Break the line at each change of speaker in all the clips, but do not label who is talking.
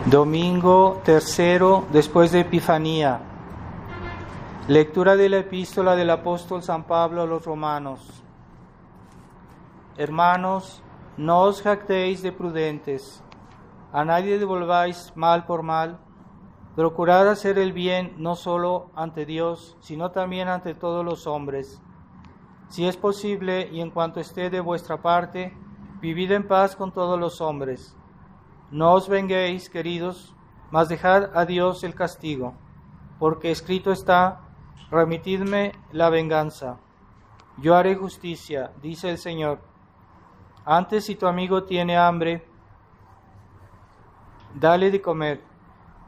Domingo tercero después de Epifanía. Lectura de la epístola del apóstol San Pablo a los romanos. Hermanos, no os jactéis de prudentes, a nadie devolváis mal por mal, procurad hacer el bien no solo ante Dios, sino también ante todos los hombres. Si es posible y en cuanto esté de vuestra parte, vivid en paz con todos los hombres. No os venguéis, queridos, mas dejad a Dios el castigo, porque escrito está: remitidme la venganza. Yo haré justicia, dice el Señor. Antes, si tu amigo tiene hambre, dale de comer.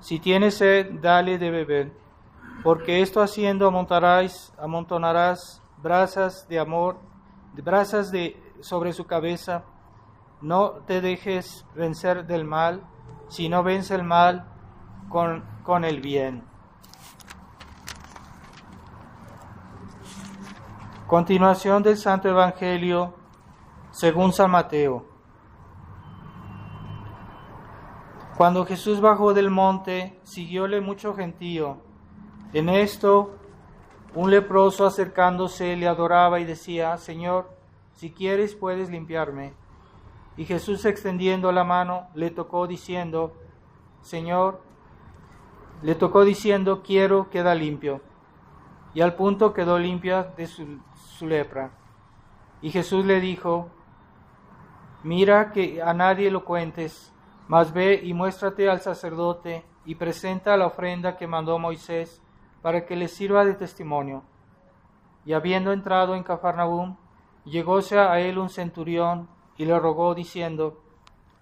Si tiene sed, dale de beber. Porque esto haciendo amontonarás brasas de amor, sobre su cabeza. No te dejes vencer del mal, sino vence el mal con el bien. Continuación del Santo Evangelio según San Mateo. Cuando Jesús bajó del monte, siguióle mucho gentío. En esto, un leproso acercándose le adoraba y decía: Señor, si quieres puedes limpiarme. Y Jesús, extendiendo la mano, le tocó diciendo: quiero, queda limpio. Y al punto quedó limpia de su lepra. Y Jesús le dijo: mira que a nadie lo cuentes, mas ve y muéstrate al sacerdote y presenta la ofrenda que mandó Moisés para que le sirva de testimonio. Y habiendo entrado en Cafarnaúm, llegóse a él un centurión y le rogó diciendo: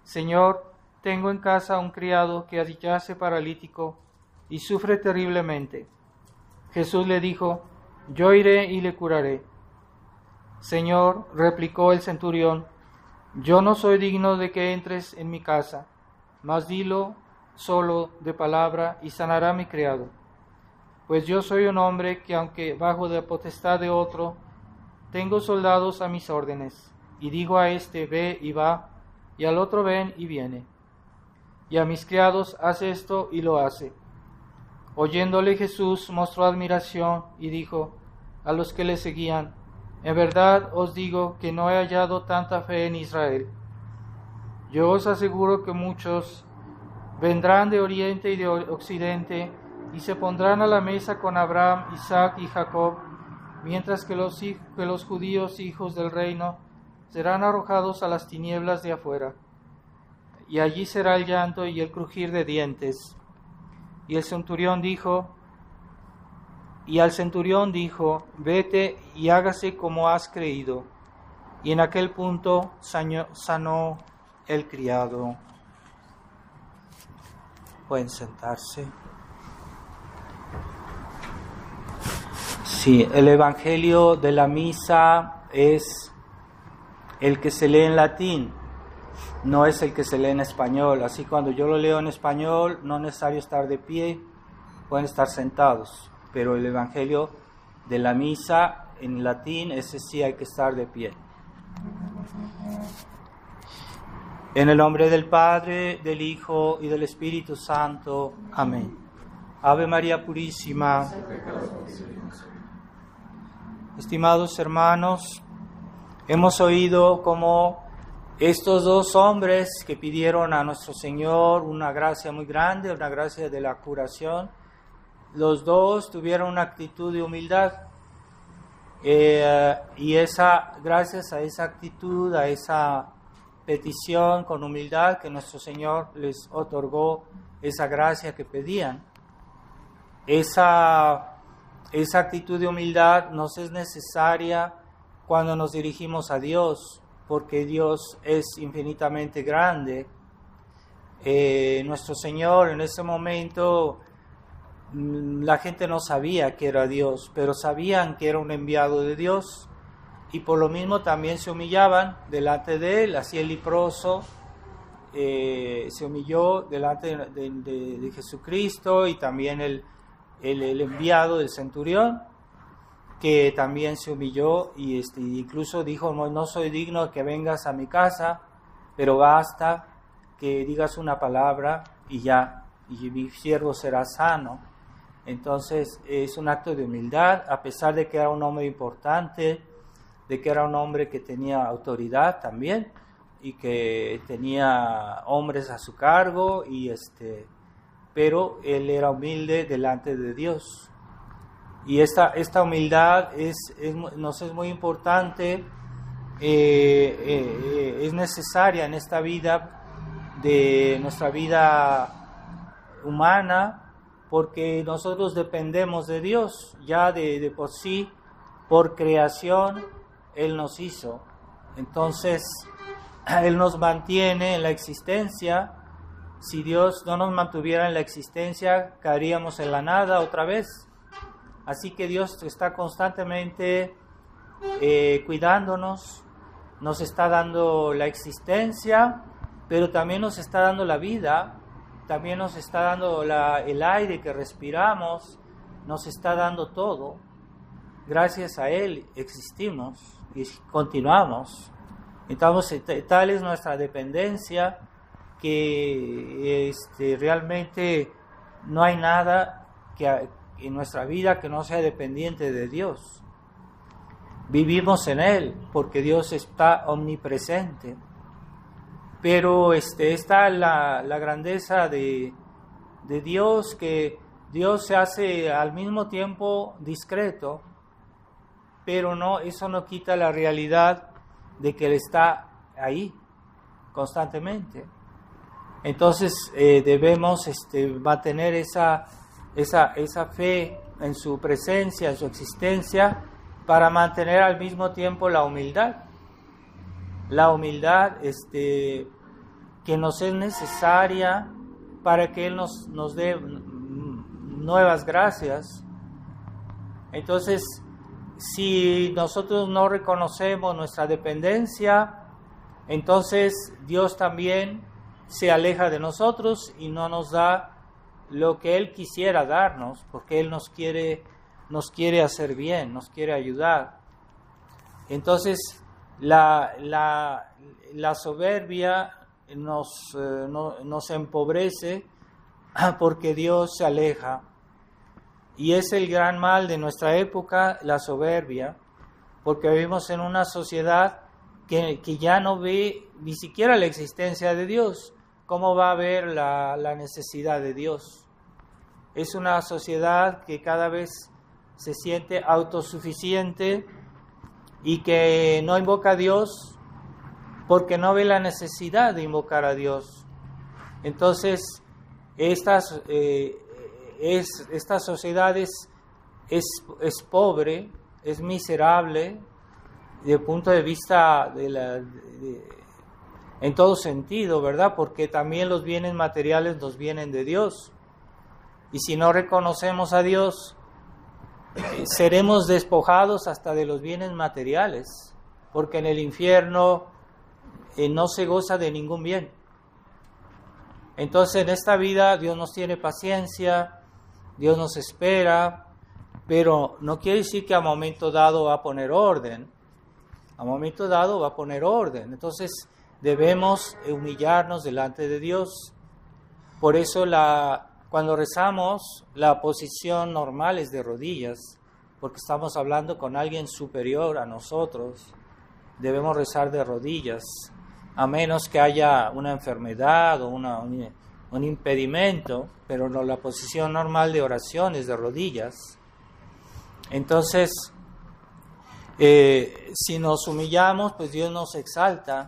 Señor, tengo en casa un criado que yace paralítico y sufre terriblemente. Jesús le dijo: yo iré y le curaré. Señor, replicó el centurión, yo no soy digno de que entres en mi casa, mas dilo solo de palabra y sanará mi criado. Pues yo soy un hombre que, aunque bajo la potestad de otro, tengo soldados a mis órdenes, y digo a este: ve y va, y al otro: ven y viene. Y a mis criados: haz esto, y lo hace. Oyéndole Jesús mostró admiración y dijo a los que le seguían: en verdad os digo que no he hallado tanta fe en Israel. Yo os aseguro que muchos vendrán de oriente y de occidente y se pondrán a la mesa con Abraham, Isaac y Jacob, mientras que los judíos, hijos del reino, serán arrojados a las tinieblas de afuera. Y allí será el llanto y el crujir de dientes. Y al centurión dijo: vete y hágase como has creído. Y en aquel punto sanó el criado. Pueden sentarse. Sí, el Evangelio de la misa es el que se lee en latín, no es el que se lee en español. Así, cuando yo lo leo en español, no es necesario estar de pie, pueden estar sentados. Pero el Evangelio de la misa en latín, ese sí hay que estar de pie. En el nombre del Padre, del Hijo y del Espíritu Santo. Amén. Ave María Purísima. Estimados hermanos, hemos oído cómo estos dos hombres que pidieron a nuestro Señor una gracia muy grande, una gracia de la curación, los dos tuvieron una actitud de humildad. Y gracias a esa actitud, a esa petición con humildad, que nuestro Señor les otorgó esa gracia que pedían. Esa actitud de humildad nos es necesaria cuando nos dirigimos a Dios, porque Dios es infinitamente grande. Nuestro Señor, en ese momento, la gente no sabía que era Dios, pero sabían que era un enviado de Dios, y por lo mismo también se humillaban delante de Él. Así el leproso se humilló delante de Jesucristo, y también el enviado del centurión, que también se humilló y incluso dijo: no soy digno de que vengas a mi casa, pero basta que digas una palabra y ya, y mi siervo será sano. Entonces es un acto de humildad, a pesar de que era un hombre importante, de que era un hombre que tenía autoridad también, y que tenía hombres a su cargo, pero él era humilde delante de Dios. Y esta humildad nos es muy importante, es necesaria en esta vida, de nuestra vida humana, porque nosotros dependemos de Dios, ya de por sí, por creación, Él nos hizo. Entonces, Él nos mantiene en la existencia. Si Dios no nos mantuviera en la existencia, caeríamos en la nada otra vez. Así que Dios está constantemente cuidándonos, nos está dando la existencia, pero también nos está dando la vida, también nos está dando el aire que respiramos, nos está dando todo. Gracias a Él existimos y continuamos. Entonces, tal es nuestra dependencia que realmente no hay nada en nuestra vida que no sea dependiente de Dios. Vivimos en Él porque Dios está omnipresente. Pero está la grandeza de Dios, que Dios se hace al mismo tiempo discreto, pero eso no quita la realidad de que Él está ahí constantemente. Entonces debemos mantener esa fe en su presencia, en su existencia, para mantener al mismo tiempo la humildad. La humildad que nos es necesaria para que Él nos dé nuevas gracias. Entonces, si nosotros no reconocemos nuestra dependencia, entonces Dios también se aleja de nosotros y no nos da lo que Él quisiera darnos, porque Él nos quiere hacer bien, nos quiere ayudar. Entonces, la soberbia nos empobrece porque Dios se aleja. Y es el gran mal de nuestra época, la soberbia, porque vivimos en una sociedad que ya no ve ni siquiera la existencia de Dios. ¿Cómo va a ver la necesidad de Dios? Es una sociedad que cada vez se siente autosuficiente y que no invoca a Dios porque no ve la necesidad de invocar a Dios. Entonces, esta sociedad es pobre, es miserable, desde el punto de vista en todo sentido, ¿verdad? Porque también los bienes materiales nos vienen de Dios. Y si no reconocemos a Dios, seremos despojados hasta de los bienes materiales, porque en el infierno no se goza de ningún bien. Entonces, en esta vida Dios nos tiene paciencia, Dios nos espera, pero no quiere decir que a momento dado va a poner orden. A momento dado va a poner orden. Entonces, debemos humillarnos delante de Dios. Por eso cuando rezamos, la posición normal es de rodillas, porque estamos hablando con alguien superior a nosotros. Debemos rezar de rodillas, a menos que haya una enfermedad o un impedimento, pero no, la posición normal de oración es de rodillas. Entonces, si nos humillamos, pues Dios nos exalta.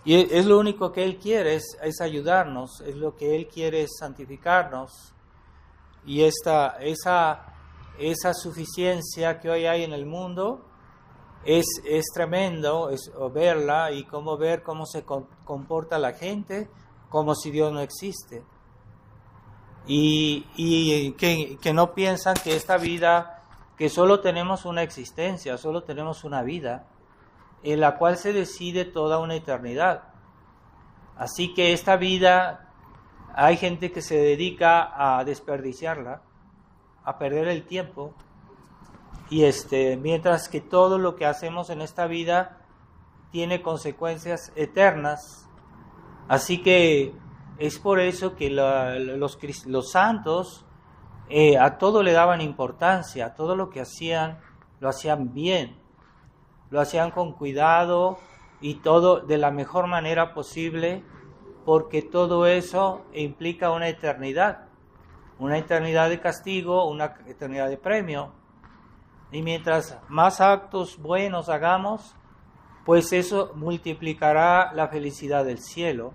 Y es lo único que Él quiere, es ayudarnos, es lo que Él quiere, es santificarnos. Y esa suficiencia que hoy hay en el mundo es tremendo, verla y ver cómo se comporta la gente, como si Dios no existe. Y que no piensan que esta vida, que solo tenemos una existencia, solo tenemos una vida, en la cual se decide toda una eternidad. Así que esta vida, hay gente que se dedica a desperdiciarla, a perder el tiempo, y mientras que todo lo que hacemos en esta vida tiene consecuencias eternas. Así que Es por eso que los santos a todo le daban importancia, a todo lo que hacían, lo hacían bien, lo hacían con cuidado y todo de la mejor manera posible, porque todo eso implica una eternidad de castigo, una eternidad de premio. Y mientras más actos buenos hagamos, pues eso multiplicará la felicidad del cielo.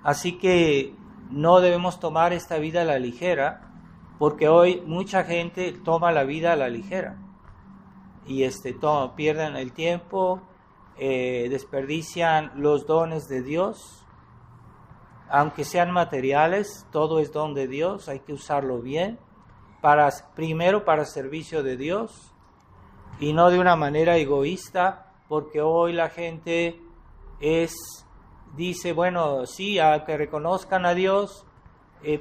Así que no debemos tomar esta vida a la ligera, porque hoy mucha gente toma la vida a la ligera y pierden el tiempo, desperdician los dones de Dios, aunque sean materiales, todo es don de Dios, hay que usarlo bien, primero para servicio de Dios y no de una manera egoísta, porque hoy la gente dice, bueno, sí, a que reconozcan a Dios,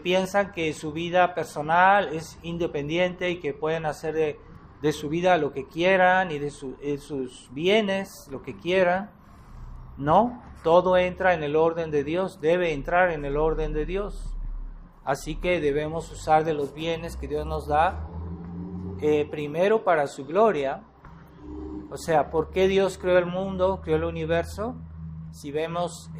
piensan que su vida personal es independiente y que pueden hacer de su vida lo que quieran y de sus bienes lo que quieran. No, todo entra en el orden de Dios, debe entrar en el orden de Dios. Así que debemos usar de los bienes que Dios nos da, primero para su gloria. O sea, ¿por qué Dios creó el mundo, creó el universo? Si vemos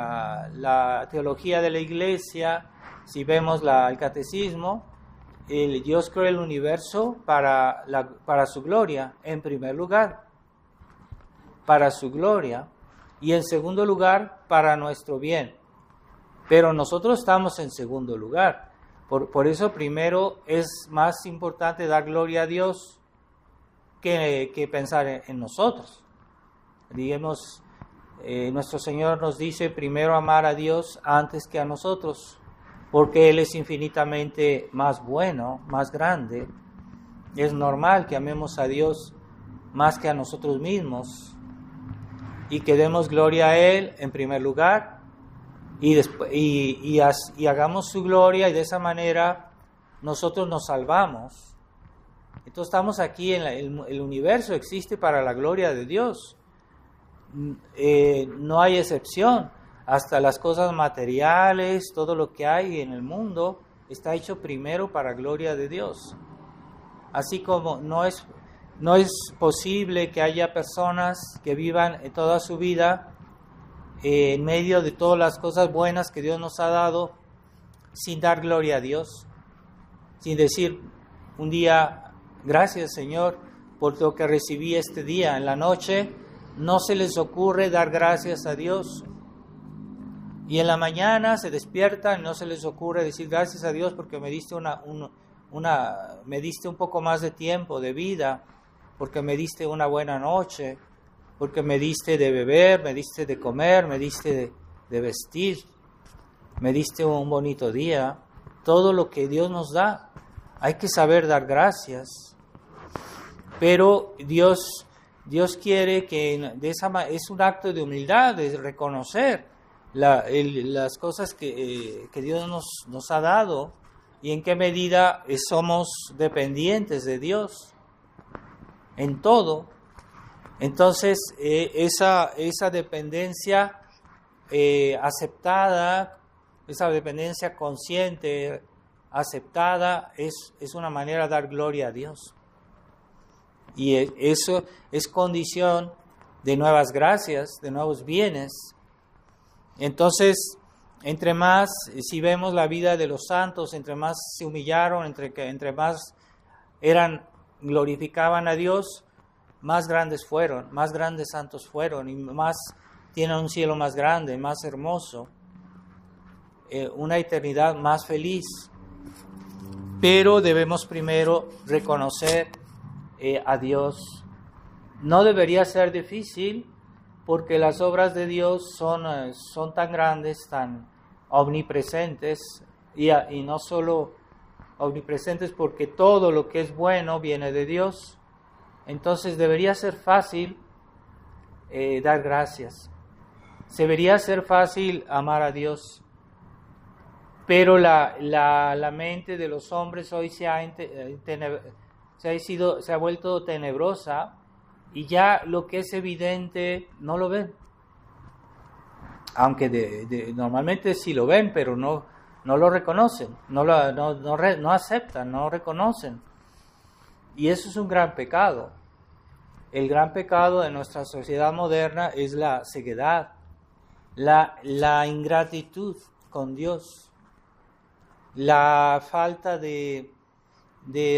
la teología de la iglesia, si vemos el catecismo, Dios creó el universo para su gloria, en primer lugar, para su gloria, y en segundo lugar, para nuestro bien. Pero nosotros estamos en segundo lugar. Por eso primero es más importante dar gloria a Dios que pensar en nosotros. Digamos, nuestro Señor nos dice primero amar a Dios antes que a nosotros, porque Él es infinitamente más bueno, más grande. Es normal que amemos a Dios más que a nosotros mismos y que demos gloria a Él en primer lugar y hagamos su gloria, y de esa manera nosotros nos salvamos. Entonces estamos aquí, el universo existe para la gloria de Dios. No hay excepción, hasta las cosas materiales, todo lo que hay en el mundo está hecho primero para gloria de Dios. Así como no es posible que haya personas que vivan toda su vida en medio de todas las cosas buenas que Dios nos ha dado sin dar gloria a Dios, sin decir un día, gracias Señor por lo que recibí este día. En la noche no se les ocurre dar gracias a Dios. Y en la mañana se despiertan y no se les ocurre decir gracias a Dios porque me diste me diste un poco más de tiempo, de vida, porque me diste una buena noche, porque me diste de beber, me diste de comer, me diste de vestir, me diste un bonito día. Todo lo que Dios nos da, hay que saber dar gracias. Pero Dios quiere que es un acto de humildad, de reconocer las cosas que Dios nos ha dado y en qué medida somos dependientes de Dios en todo. Entonces, esa dependencia aceptada, esa dependencia consciente, aceptada, es una manera de dar gloria a Dios. Y eso es condición de nuevas gracias, de nuevos bienes. Entonces, entre más, si vemos la vida de los santos, entre más se humillaron, entre más glorificaban a Dios, más grandes santos fueron, y más tienen un cielo más grande, más hermoso, una eternidad más feliz. Pero debemos primero reconocer a Dios. No debería ser difícil, porque las obras de Dios son tan grandes, tan omnipresentes, y no solo omnipresentes porque todo lo que es bueno viene de Dios. Entonces debería ser fácil dar gracias. Debería ser fácil amar a Dios. Pero la mente de los hombres hoy se ha vuelto tenebrosa, y ya lo que es evidente no lo ven. aunque normalmente sí lo ven, pero no lo reconocen, no aceptan, no reconocen. Y eso es un gran pecado. El gran pecado de nuestra sociedad moderna es la ceguedad, la ingratitud con Dios, la falta de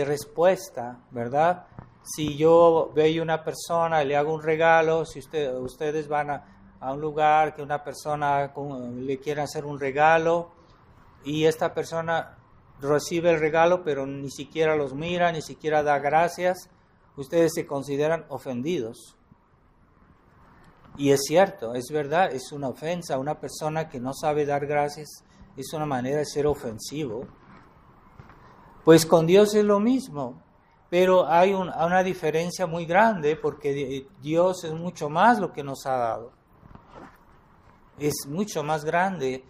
respuesta, ¿verdad? Si yo veo una persona y le hago un regalo, si ustedes van a un lugar que una persona le quiere hacer un regalo y esta persona recibe el regalo pero ni siquiera los mira, ni siquiera da gracias, ustedes se consideran ofendidos. Y es cierto, es verdad, es una ofensa. Una persona que no sabe dar gracias es una manera de ser ofensivo. Pues con Dios es lo mismo, pero hay una diferencia muy grande porque Dios es mucho más lo que nos ha dado. Es mucho más grande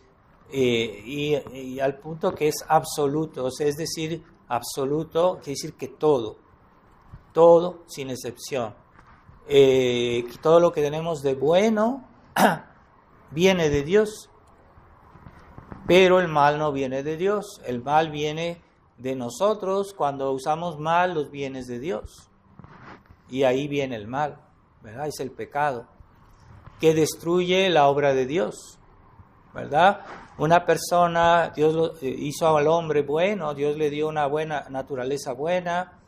y al punto que es absoluto. O sea, es decir, absoluto quiere decir que todo sin excepción. Todo lo que tenemos de bueno viene de Dios, pero el mal no viene de Dios. El mal viene de nosotros cuando usamos mal los bienes de Dios. Y ahí viene el mal, ¿verdad? Es el pecado que destruye la obra de Dios, ¿verdad? Una persona, Dios hizo al hombre bueno, Dios le dio una buena naturaleza buena,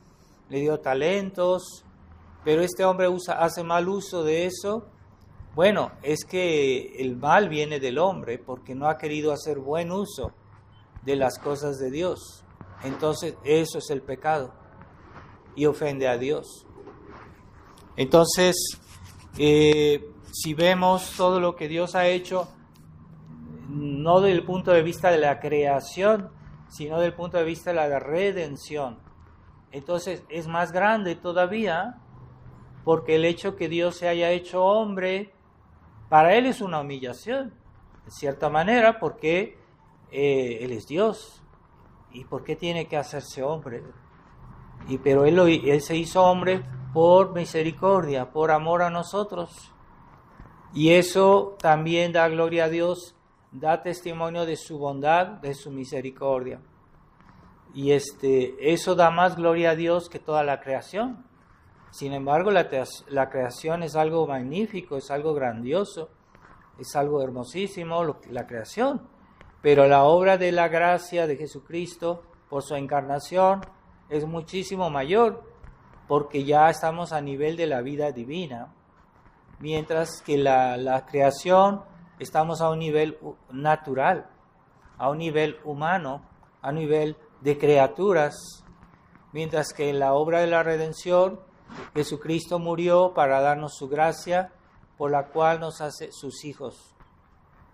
le dio talentos, pero este hombre hace mal uso de eso. Bueno, es que el mal viene del hombre porque no ha querido hacer buen uso de las cosas de Dios. Entonces eso es el pecado y ofende a Dios. Entonces, si vemos todo lo que Dios ha hecho, no desde el punto de vista de la creación, sino desde el punto de vista de la redención, entonces es más grande todavía, porque el hecho que Dios se haya hecho hombre, para Él es una humillación, de cierta manera, porque Él es Dios. ¿Y por qué tiene que hacerse hombre? Pero Él se hizo hombre por misericordia, por amor a nosotros. Y eso también da gloria a Dios, da testimonio de su bondad, de su misericordia. Y eso da más gloria a Dios que toda la creación. Sin embargo, la creación es algo magnífico, es algo grandioso, es algo hermosísimo, la creación. Pero la obra de la gracia de Jesucristo por su encarnación es muchísimo mayor, porque ya estamos a nivel de la vida divina, mientras que la creación estamos a un nivel natural, a un nivel humano, a un nivel de criaturas, mientras que en la obra de la redención Jesucristo murió para darnos su gracia, por la cual nos hace sus hijos.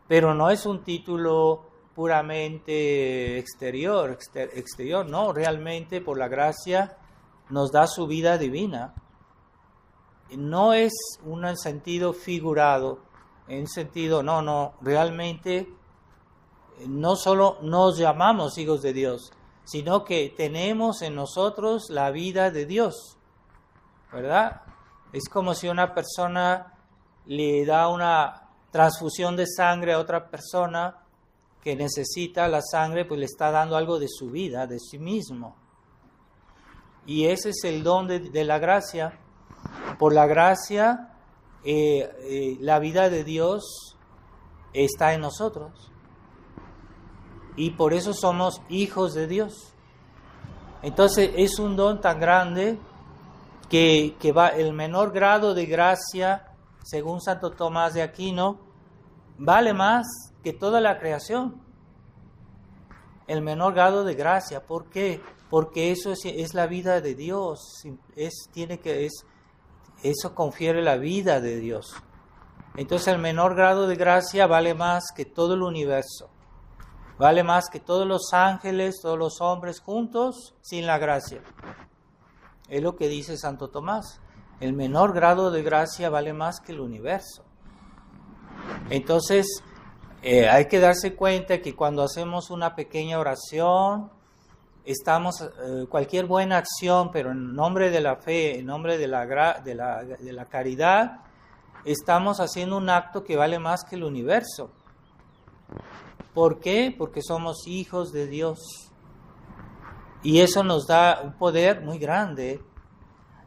Pero no es un título puramente exterior, no, realmente por la gracia nos da su vida divina. No es un sentido figurado, en sentido, no, realmente no solo nos llamamos hijos de Dios, sino que tenemos en nosotros la vida de Dios, ¿verdad? Es como si una persona le da una transfusión de sangre a otra persona que necesita la sangre, pues le está dando algo de su vida, de sí mismo. Y ese es el don de la gracia. Por la gracia, la vida de Dios está en nosotros. Y por eso somos hijos de Dios. Entonces es un don tan grande que va el menor grado de gracia, según Santo Tomás de Aquino, vale más que toda la creación. El menor grado de gracia. ¿Por qué? Porque eso es la vida de Dios. Eso confiere la vida de Dios. Entonces el menor grado de gracia vale más que todo el universo. Vale más que todos los ángeles, todos los hombres juntos, sin la gracia. Es lo que dice Santo Tomás. El menor grado de gracia vale más que el universo. Entonces, hay que darse cuenta que cuando hacemos una pequeña oración, cualquier buena acción, pero en nombre de la fe, en nombre de la caridad, estamos haciendo un acto que vale más que el universo. ¿Por qué? Porque somos hijos de Dios. Y eso nos da un poder muy grande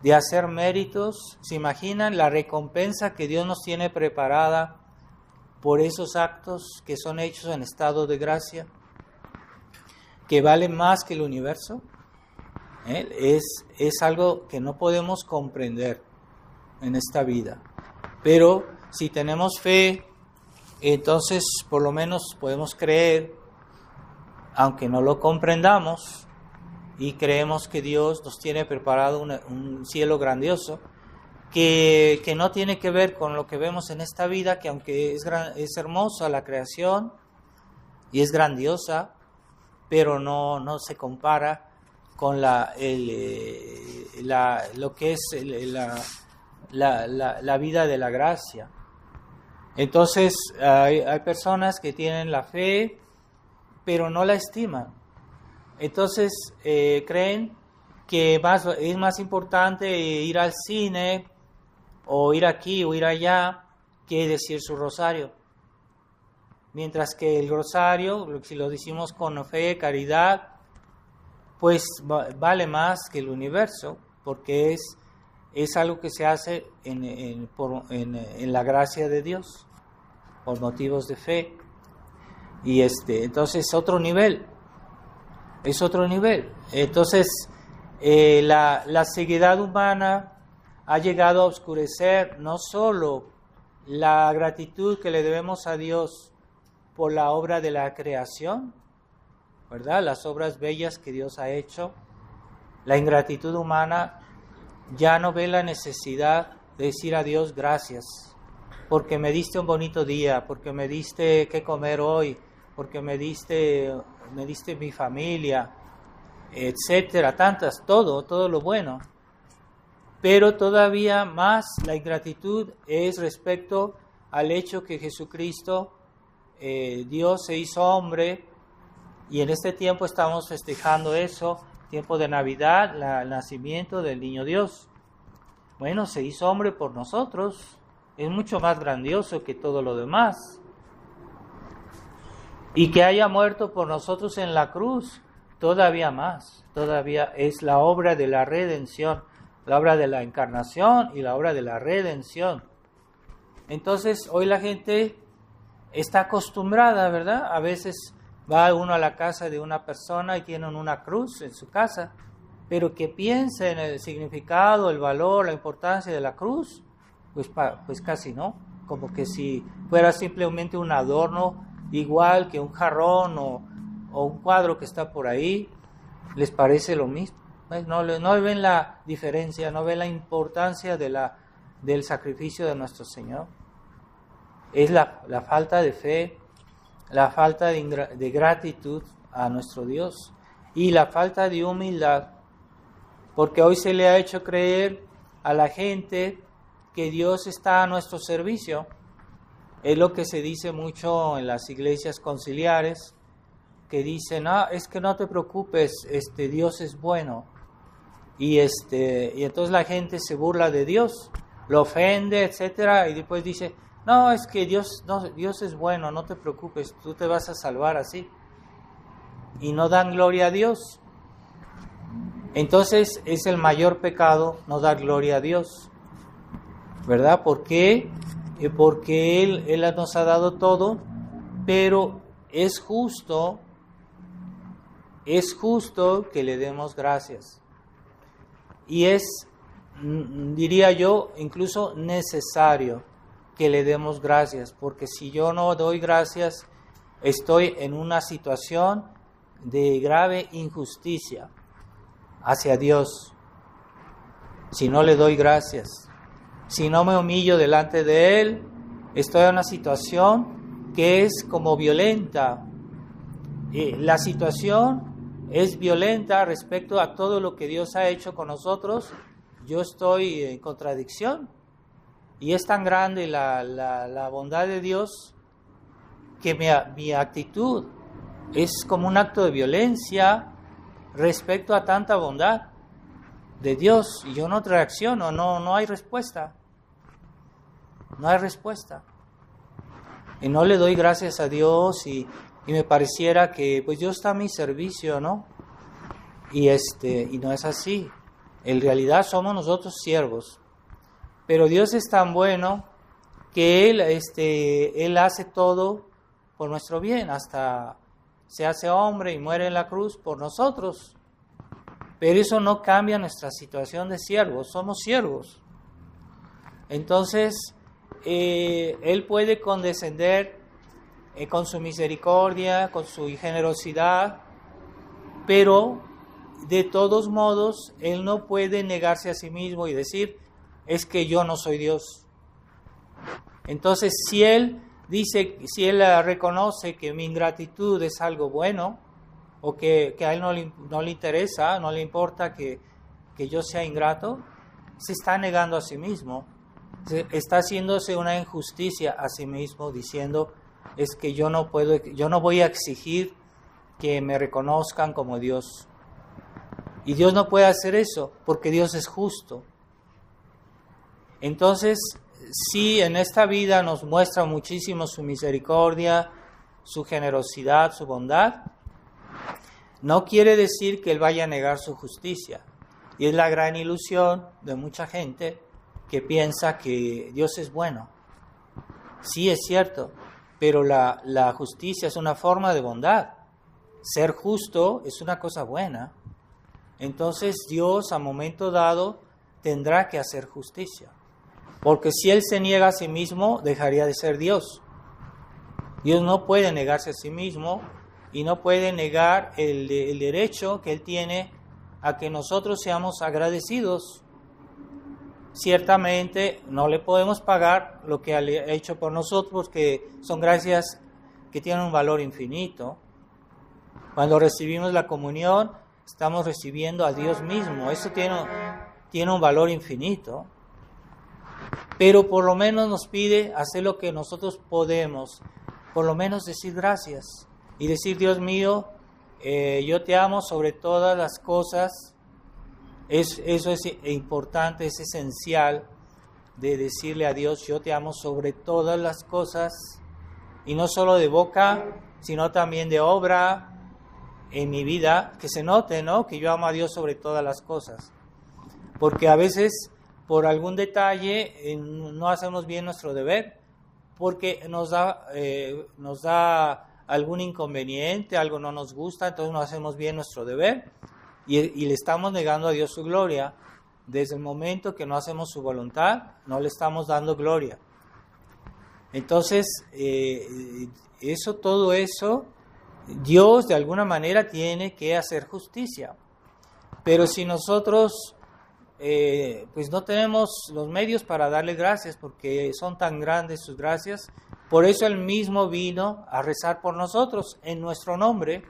de hacer méritos. ¿Se imaginan la recompensa que Dios nos tiene preparada por esos actos que son hechos en estado de gracia? Que valen más que el universo. Es algo que no podemos comprender en esta vida. Pero si tenemos fe, entonces por lo menos podemos creer, aunque no lo comprendamos, y creemos que Dios nos tiene preparado un cielo grandioso, que no tiene que ver con lo que vemos en esta vida, que aunque es hermosa la creación y es grandiosa, pero no se compara con lo que es la vida de la gracia. Entonces hay personas que tienen la fe, pero no la estiman. Entonces creen que es más importante ir al cine, o ir aquí o ir allá, que decir su rosario. Mientras que el rosario, si lo decimos con fe, caridad, pues vale más que el universo, porque es algo que se hace en la gracia de Dios, por motivos de fe. Y entonces es otro nivel. Entonces la ceguedad humana ha llegado a oscurecer no solo la gratitud que le debemos a Dios por la obra de la creación, ¿verdad? Las obras bellas que Dios ha hecho. La ingratitud humana ya no ve la necesidad de decir a Dios gracias, porque me diste un bonito día, porque me diste qué comer hoy, porque me diste mi familia, etcétera, todo lo bueno. Pero todavía más la ingratitud es respecto al hecho que Jesucristo, Dios se hizo hombre, y en este tiempo estamos festejando eso, tiempo de Navidad, el nacimiento del niño Dios. Bueno, se hizo hombre por nosotros, es mucho más grandioso que todo lo demás. Y que haya muerto por nosotros en la cruz, todavía más, todavía es la obra de la redención, la obra de la encarnación y la obra de la redención. Entonces, hoy la gente está acostumbrada, ¿verdad? A veces va uno a la casa de una persona y tienen una cruz en su casa, pero que piense en el significado, el valor, la importancia de la cruz, pues casi no. Como que si fuera simplemente un adorno, igual que un jarrón o un cuadro que está por ahí, les parece lo mismo. No ven la diferencia, no ven la importancia del sacrificio de nuestro Señor. Es la falta de fe, la falta de gratitud a nuestro Dios y la falta de humildad, porque hoy se le ha hecho creer a la gente que Dios está a nuestro servicio. Es lo que se dice mucho en las iglesias conciliares, que dicen, es que no te preocupes, Dios es bueno. Y entonces la gente se burla de Dios, lo ofende, etcétera, y después dice, no, es que Dios es bueno, no te preocupes, tú te vas a salvar así. Y no dan gloria a Dios. Entonces es el mayor pecado no dar gloria a Dios, ¿verdad? ¿Por qué? Porque Él nos ha dado todo, pero es justo que le demos gracias. Y diría yo, incluso necesario que le demos gracias, porque si yo no doy gracias, estoy en una situación de grave injusticia hacia Dios. Si no le doy gracias, si no me humillo delante de Él, estoy en una situación que es como violenta. La situación es violenta respecto a todo lo que Dios ha hecho con nosotros. Yo estoy en contradicción. Y es tan grande la bondad de Dios que mi actitud es como un acto de violencia respecto a tanta bondad de Dios. Y yo no reacciono, no hay respuesta. No hay respuesta. y no le doy gracias a Dios y me pareciera que pues Dios está a mi servicio, ¿no? Y no es así. En realidad somos nosotros siervos. Pero Dios es tan bueno que Él hace todo por nuestro bien, hasta se hace hombre y muere en la cruz por nosotros. Pero eso no cambia nuestra situación de siervos, somos siervos. Entonces, Él puede condescender con su misericordia, con su generosidad, pero de todos modos, Él no puede negarse a sí mismo y decir, es que yo no soy Dios. Entonces, si Él reconoce que mi ingratitud es algo bueno, o que a Él no le interesa, no le importa que yo sea ingrato, se está negando a sí mismo, está haciéndose una injusticia a sí mismo, diciendo, es que yo no voy a exigir que me reconozcan como Dios. Y Dios no puede hacer eso, porque Dios es justo. Entonces, sí, en esta vida nos muestra muchísimo su misericordia, su generosidad, su bondad. No quiere decir que Él vaya a negar su justicia. Y es la gran ilusión de mucha gente que piensa que Dios es bueno. Sí, es cierto, pero la justicia es una forma de bondad. Ser justo es una cosa buena. Entonces Dios, a momento dado, tendrá que hacer justicia. Porque si Él se niega a sí mismo, dejaría de ser Dios. Dios no puede negarse a sí mismo y no puede negar el derecho que Él tiene a que nosotros seamos agradecidos. Ciertamente no le podemos pagar lo que ha hecho por nosotros, que son gracias que tienen un valor infinito. Cuando recibimos la comunión, estamos recibiendo a Dios mismo. Eso tiene un valor infinito. Pero por lo menos nos pide hacer lo que nosotros podemos, por lo menos decir gracias y decir, Dios mío, yo te amo sobre todas las cosas. Eso es importante, es esencial de decirle a Dios, yo te amo sobre todas las cosas, y no solo de boca, sino también de obra en mi vida, que se note, ¿no?, que yo amo a Dios sobre todas las cosas. Porque a veces, por algún detalle, no hacemos bien nuestro deber, porque nos da algún inconveniente, algo no nos gusta, entonces no hacemos bien nuestro deber y le estamos negando a Dios su gloria. Desde el momento que no hacemos su voluntad, no le estamos dando gloria. Entonces, todo eso, Dios de alguna manera tiene que hacer justicia. Pero si nosotros pues no tenemos los medios para darle gracias, porque son tan grandes sus gracias, por eso Él mismo vino a rezar por nosotros en nuestro nombre.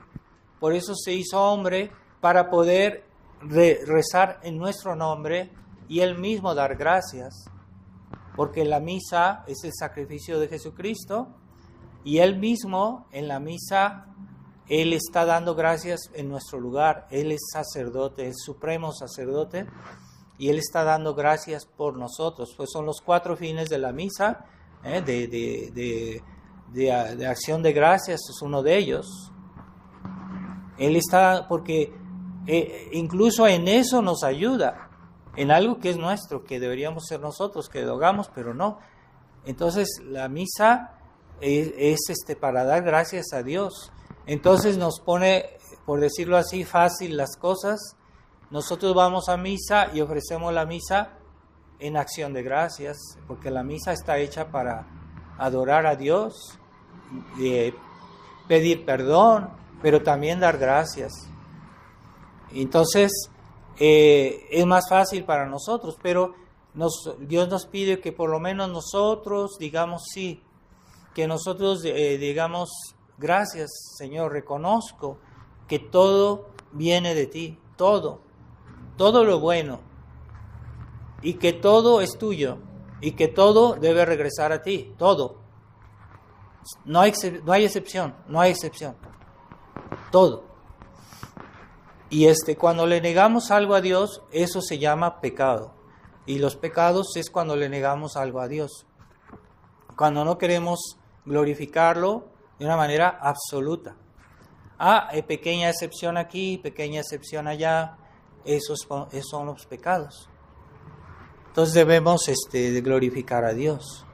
Por eso se hizo hombre, para poder rezar en nuestro nombre y Él mismo dar gracias, porque la misa es el sacrificio de Jesucristo y Él mismo en la misa, Él está dando gracias en nuestro lugar. Él es sacerdote, es supremo sacerdote, y Él está dando gracias por nosotros. Pues son los 4 fines de la misa, de acción de gracias, es uno de ellos. Él está, porque incluso en eso nos ayuda, en algo que es nuestro, que deberíamos ser nosotros, que lo hagamos, pero no. Entonces la misa es para dar gracias a Dios. Entonces nos pone, por decirlo así, fácil las cosas. Nosotros vamos a misa y ofrecemos la misa en acción de gracias, porque la misa está hecha para adorar a Dios, pedir perdón, pero también dar gracias. Entonces, es más fácil para nosotros, pero Dios nos pide que por lo menos nosotros digamos sí, que nosotros digamos gracias, Señor, reconozco que todo viene de ti, todo lo bueno, y que todo es tuyo, y que todo debe regresar a ti, todo. No hay excepción, todo. Y cuando le negamos algo a Dios, eso se llama pecado. Y los pecados es cuando le negamos algo a Dios. Cuando no queremos glorificarlo de una manera absoluta. Hay pequeña excepción aquí, pequeña excepción allá, esos son los pecados. Entonces debemos de glorificar a Dios.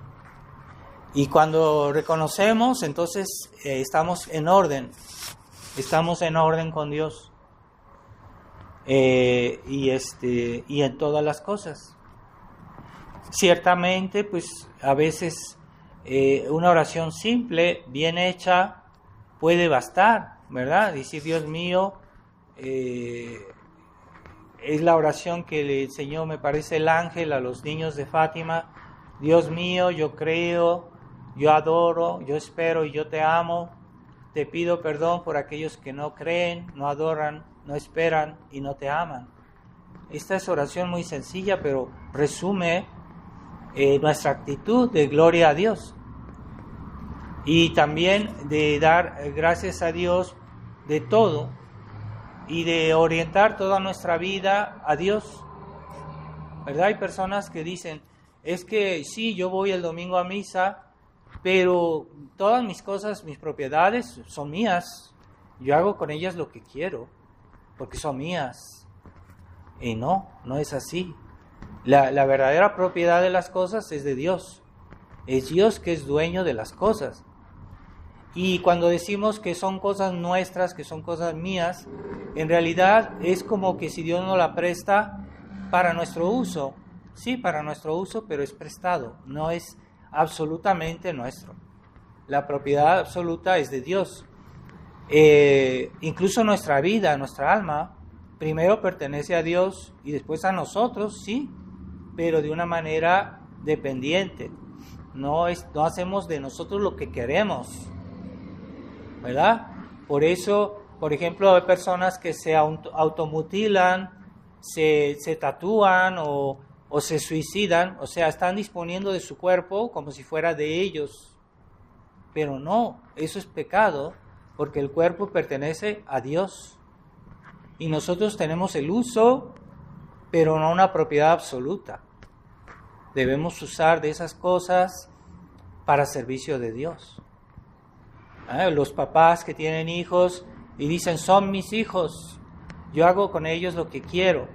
Y cuando reconocemos, entonces estamos en orden con Dios. Y en todas las cosas. Ciertamente, pues a veces una oración simple, bien hecha, puede bastar, ¿verdad? Decir, Dios mío, es la oración que le enseñó, me parece, el ángel a los niños de Fátima. Dios mío, yo creo, yo adoro, yo espero y yo te amo. Te pido perdón por aquellos que no creen, no adoran, no esperan y no te aman. Esta es oración muy sencilla, pero resume nuestra actitud de gloria a Dios. Y también de dar gracias a Dios de todo y de orientar toda nuestra vida a Dios. ¿Verdad? Hay personas que dicen, es que sí, yo voy el domingo a misa, pero todas mis cosas, mis propiedades son mías. Yo hago con ellas lo que quiero, porque son mías. Y no es así. La verdadera propiedad de las cosas es de Dios. Es Dios que es dueño de las cosas. Y cuando decimos que son cosas nuestras, que son cosas mías, en realidad es como que si Dios nos la presta para nuestro uso. Sí, para nuestro uso, pero es prestado, no es absolutamente nuestro. La propiedad absoluta es de Dios. Incluso nuestra vida, nuestra alma, primero pertenece a Dios y después a nosotros, sí, pero de una manera dependiente. No hacemos de nosotros lo que queremos, ¿verdad? Por eso, por ejemplo, hay personas que se automutilan, se tatúan o se suicidan, o sea, están disponiendo de su cuerpo como si fuera de ellos. Pero no, eso es pecado, porque el cuerpo pertenece a Dios. Y nosotros tenemos el uso, pero no una propiedad absoluta. Debemos usar de esas cosas para servicio de Dios. Los papás que tienen hijos y dicen, son mis hijos, yo hago con ellos lo que quiero.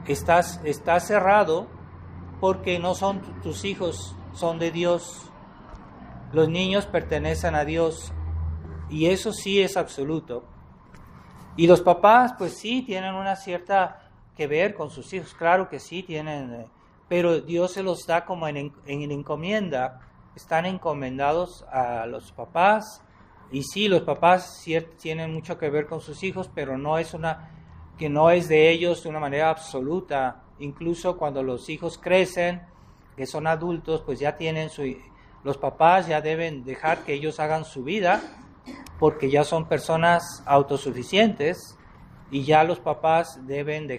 Estás cerrado porque no son tus hijos, son de Dios. Los niños pertenecen a Dios y eso sí es absoluto. Y los papás pues sí tienen una cierta que ver con sus hijos, claro que sí tienen, pero Dios se los da como en encomienda, están encomendados a los papás. Y sí, los papás tienen mucho que ver con sus hijos, pero no es de ellos de una manera absoluta. Incluso cuando los hijos crecen, que son adultos, pues ya los papás ya deben dejar que ellos hagan su vida, porque ya son personas autosuficientes y ya los papás deben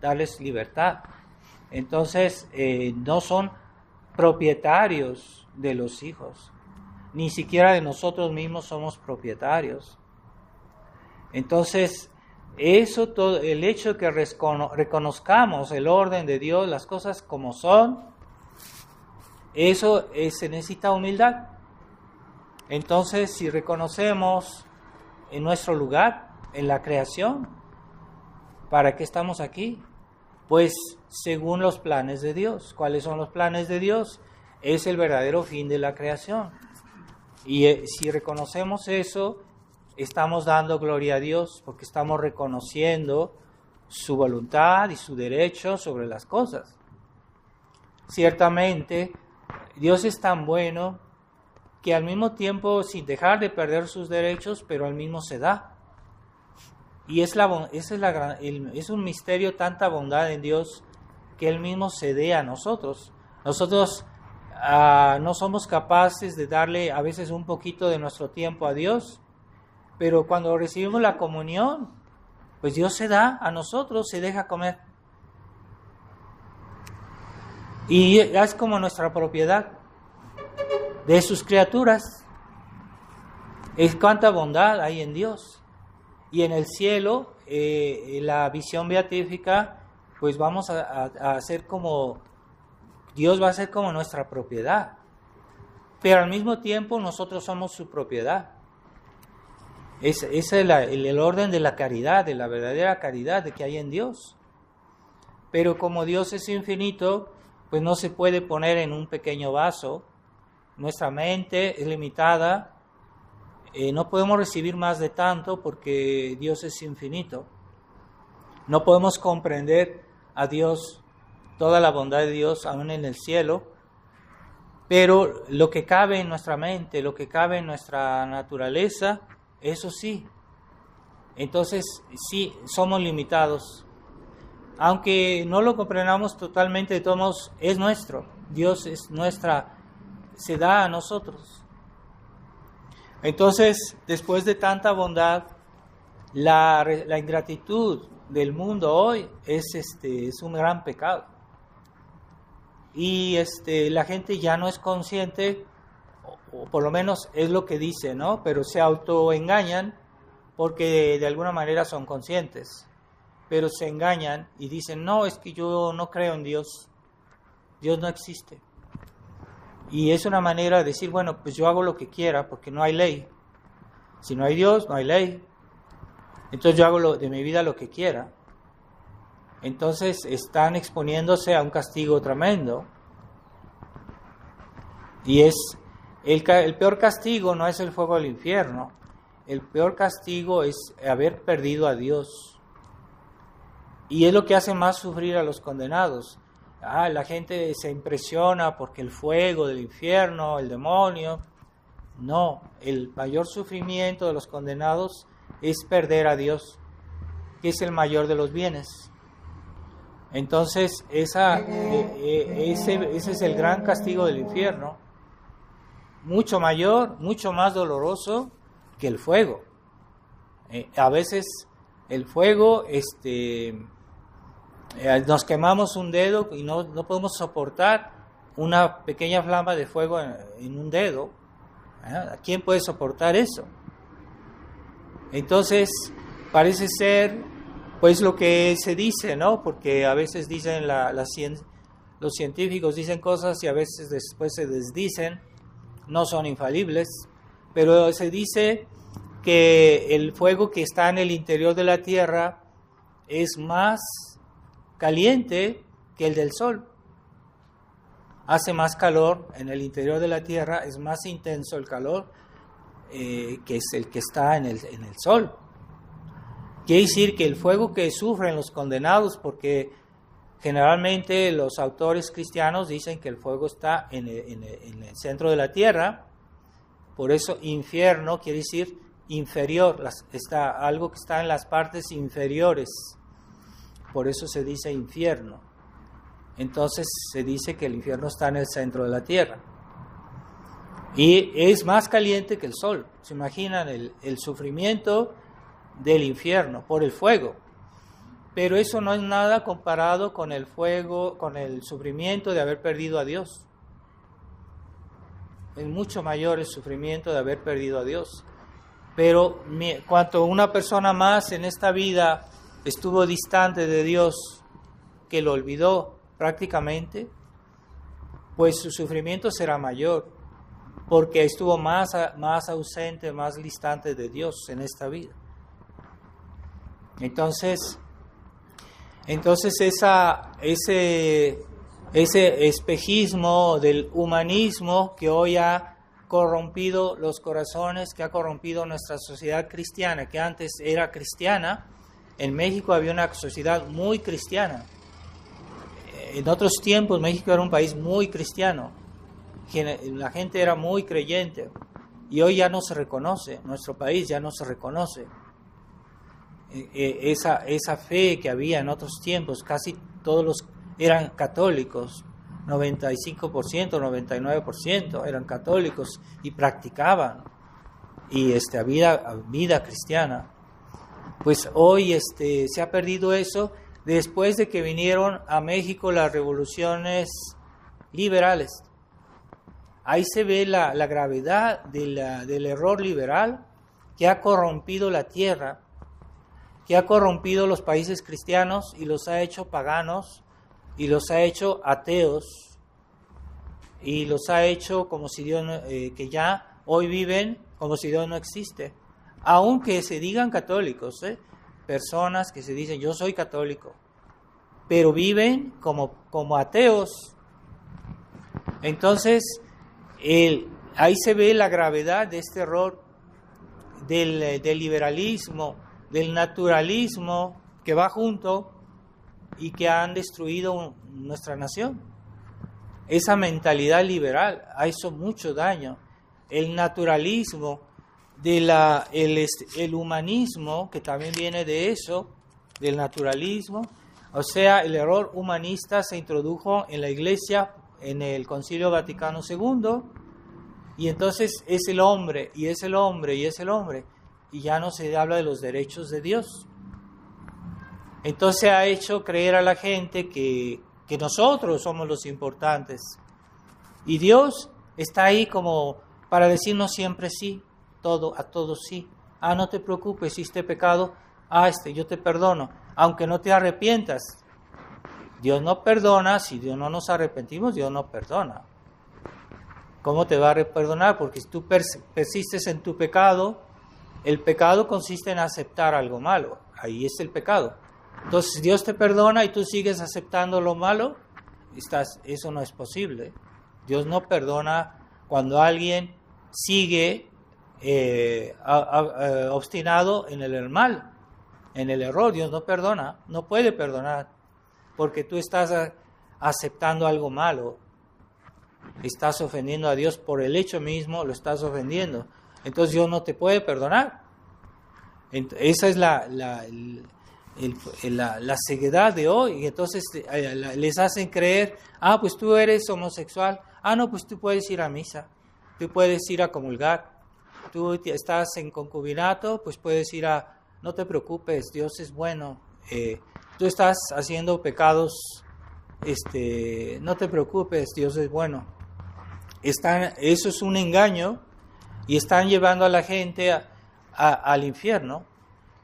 darles libertad. Entonces, no son propietarios de los hijos. Ni siquiera de nosotros mismos somos propietarios. Entonces, el hecho de que reconozcamos el orden de Dios, las cosas como son, se necesita humildad. Entonces, si reconocemos en nuestro lugar, en la creación, ¿para qué estamos aquí? Pues según los planes de Dios. ¿Cuáles son los planes de Dios? Es el verdadero fin de la creación. Y si reconocemos eso, estamos dando gloria a Dios porque estamos reconociendo su voluntad y su derecho sobre las cosas. Ciertamente, Dios es tan bueno que al mismo tiempo, sin dejar de perder sus derechos, pero al mismo se da. Y es un misterio, tanta bondad en Dios, que Él mismo se dé a nosotros. Nosotros no somos capaces de darle a veces un poquito de nuestro tiempo a Dios, pero cuando recibimos la comunión, pues Dios se da a nosotros, se deja comer. Y es como nuestra propiedad de sus criaturas. Es cuánta bondad hay en Dios. Y en el cielo, la visión beatífica, pues vamos a hacer como, Dios va a ser como nuestra propiedad. pero al mismo tiempo nosotros somos su propiedad. Ese es el orden de la caridad, de la verdadera caridad de que hay en Dios. Pero como Dios es infinito, pues no se puede poner en un pequeño vaso. Nuestra mente es limitada, no podemos recibir más de tanto porque Dios es infinito. No podemos comprender a Dios, toda la bondad de Dios aún en el cielo, pero lo que cabe en nuestra mente, lo que cabe en nuestra naturaleza, eso sí. Entonces sí, somos limitados. Aunque no lo comprendamos totalmente, de todos modos, es nuestro. Dios es nuestra, se da a nosotros. Entonces, después de tanta bondad, la ingratitud del mundo hoy es un gran pecado. Y la gente ya no es consciente, o por lo menos es lo que dice, ¿no? Pero se autoengañan porque de alguna manera son conscientes. Pero se engañan y dicen, no, es que yo no creo en Dios. Dios no existe. Y es una manera de decir, bueno, pues yo hago lo que quiera porque no hay ley. Si no hay Dios, no hay ley. Entonces yo hago de mi vida lo que quiera. Entonces están exponiéndose a un castigo tremendo. Y el peor castigo no es el fuego del infierno. El peor castigo es haber perdido a Dios. Y es lo que hace más sufrir a los condenados. La gente se impresiona porque el fuego del infierno, el demonio. No, el mayor sufrimiento de los condenados es perder a Dios, que es el mayor de los bienes. Entonces, ese es el gran castigo del infierno. Mucho mayor, mucho más doloroso que el fuego. A veces el fuego, nos quemamos un dedo y no podemos soportar una pequeña flama de fuego en un dedo. ¿Quién puede soportar eso? Entonces, parece ser, pues lo que se dice, ¿no? Porque a veces dicen los científicos dicen cosas y a veces después se desdicen, no son infalibles, pero se dice que el fuego que está en el interior de la Tierra es más caliente que el del Sol. Hace más calor en el interior de la Tierra, es más intenso el calor que es el que está en el Sol. Quiere decir que el fuego que sufren los condenados, porque generalmente los autores cristianos dicen que el fuego está en el centro de la Tierra, por eso infierno quiere decir inferior, está algo que está en las partes inferiores, por eso se dice infierno. Entonces se dice que el infierno está en el centro de la Tierra. Y es más caliente que el sol. ¿Se imaginan el sufrimiento del infierno por el fuego? Pero eso no es nada comparado con el fuego, con el sufrimiento de haber perdido a Dios. Es mucho mayor el sufrimiento de haber perdido a Dios. Pero cuanto una persona más en esta vida estuvo distante de Dios, que lo olvidó prácticamente, pues su sufrimiento será mayor, porque estuvo más ausente, más distante de Dios en esta vida. Entonces ese espejismo del humanismo que hoy ha corrompido los corazones, que ha corrompido nuestra sociedad cristiana, que antes era cristiana. En México había una sociedad muy cristiana. En otros tiempos México era un país muy cristiano, la gente era muy creyente, y hoy ya no se reconoce, nuestro país ya no se reconoce esa fe que había en otros tiempos. Casi todos eran católicos, 95%, 99% eran católicos y practicaban y había vida cristiana. Pues hoy se ha perdido eso después de que vinieron a México las revoluciones liberales. Ahí se ve la gravedad del error liberal que ha corrompido la tierra, que ha corrompido los países cristianos y los ha hecho paganos y los ha hecho ateos.
y los ha hecho como si Dios que ya hoy viven como si Dios no existe, aunque se digan católicos, personas que se dicen yo soy católico, pero viven como ateos. Entonces ahí se ve la gravedad de este error del liberalismo, del naturalismo que va junto y que han destruido nuestra nación. Esa mentalidad liberal ha hecho mucho daño. El naturalismo, el humanismo, que también viene de eso, del naturalismo, o sea, el error humanista se introdujo en la Iglesia en el Concilio Vaticano II, y entonces es el hombre, y es el hombre, y es el hombre, y ya no se habla de los derechos de Dios. Entonces ha hecho creer a la gente que nosotros somos los importantes. Y Dios está ahí como para decirnos siempre sí, a todos sí. No te preocupes, hiciste pecado, yo te perdono, aunque no te arrepientas. Dios no perdona, si Dios no nos arrepentimos, Dios no perdona. ¿Cómo te va a perdonar? Porque si tú persistes en tu pecado, el pecado consiste en aceptar algo malo, ahí es el pecado. Entonces, Dios te perdona y tú sigues aceptando lo malo, eso no es posible. Dios no perdona cuando alguien sigue obstinado en el mal, en el error. Dios no perdona, no puede perdonar, porque tú estás aceptando algo malo. Estás ofendiendo a Dios por el hecho mismo, lo estás ofendiendo. Entonces Dios no te puede perdonar. Esa es la ceguedad de hoy. Y entonces les hacen creer, pues tú eres homosexual, no, pues tú puedes ir a misa, tú puedes ir a comulgar, tú estás en concubinato, pues puedes ir no te preocupes, Dios es bueno, tú estás haciendo pecados, no te preocupes, Dios es bueno. Eso es un engaño y están llevando a la gente al infierno.